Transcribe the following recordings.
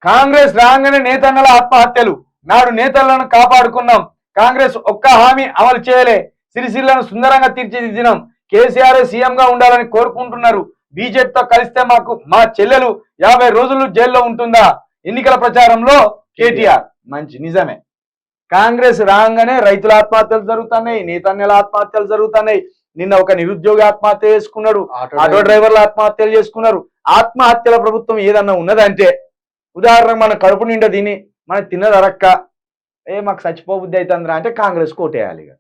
కాంగ్రెస్ రాగానే నేతన్నల ఆత్మహత్యలు. నాడు నేతలను కాపాడుకున్నాం. కాంగ్రెస్ ఒక్క హామీ అమలు చేయలే. సిరిసిల్లను సుందరంగా తీర్చిదిద్దినాం. కేసీఆర్ సీఎం గా ఉండాలని కోరుకుంటున్నారు. బీజేపీతో కలిస్తే మా చెల్లెలు 50 రోజులు జైల్లో ఉంటుందా? ఎన్నికల ప్రచారంలో కేటీఆర్. మంచి నిజమే. కాంగ్రెస్ రాగానే రైతుల ఆత్మహత్యలు జరుగుతున్నాయి, నేతన్నల ఆత్మహత్యలు జరుగుతున్నాయి. నిన్న ఒక నిరుద్యోగ ఆత్మహత్య చేసుకున్నాడు, ఆటో డ్రైవర్ల ఆత్మహత్యలు చేసుకున్నారు. ఆత్మహత్యల ప్రభుత్వం ఏదన్నా ఉన్నదంటే, ఉదాహరణకు మన కడుపు నిండా తిని మనకు తిన్నదరక్క మాకు చచ్చిపోబుద్ధి అవుతుందిరా అంటే కాంగ్రెస్ కోటేయాలి. ఇక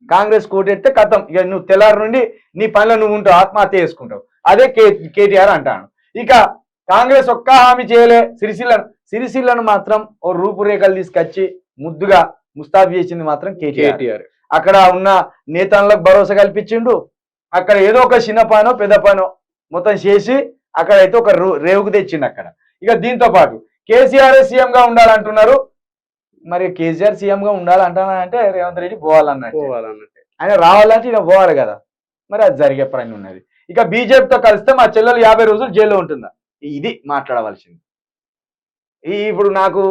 కాంగ్రెస్ కోటేస్తే కథం. ఇక నువ్వు తెల్లారి నుండి నీ పనిలో నువ్వు ఉంటావు, ఆత్మహత్య చేసుకుంటావు. అదే కేటీఆర్ అంటాను. ఇక కాంగ్రెస్ ఒక్క హామీ చేయలే. సిరిసిల్లను మాత్రం ఓ రూపురేఖలు తీసుకొచ్చి ముద్దుగా ముస్తాబు చేసింది మాత్రం కేటీఆర్. అక్కడ ఉన్న నేతలకు భరోసా కల్పించిండు. అక్కడ ఏదో ఒక చిన్న పనో పెద్ద పనో మొత్తం చేసి అక్కడైతే ఒక రేవుకు తెచ్చిండు అక్కడ. ఇక దీంతో పాటు కేసీఆర్ సీఎం గా ఉండాలంటున్నారు. మరి కేసీఆర్ సీఎం గా ఉండాలంటే రేవంత్ రెడ్డి పోవాలన్నట్టు. ఆయన రావాలంటే ఈయన పోవాలి కదా. మరి అది జరిగే పని ఉన్నది. ఇక బీజేపీతో కలిస్తే మా చెల్లెలు 50 రోజులు జైల్లో ఉంటుందా? ఇది మాట్లాడవలసింది. ఇప్పుడు నాకు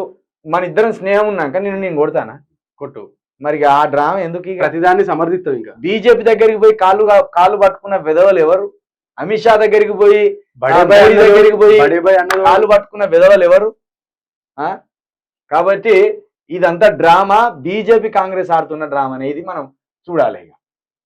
మన ఇద్దరం స్నేహం ఉన్నాక నేను కొడతానా? కొట్టు. మరి ఆ డ్రామా ఎందుకు? ప్రతిదాన్ని సమర్థిస్తాం. ఇంకా బీజేపీ దగ్గరికి పోయి కాళ్ళు పట్టుకున్న విధవలు ఎవరు? అమిత్ షా దగ్గరికి పోయి కాళ్ళు పట్టుకున్న విధవలు ఎవరు? కాబట్టి ఇదంతా డ్రామా. బీజేపీ కాంగ్రెస్ ఆడుతున్న డ్రామా అనేది మనం చూడాలి.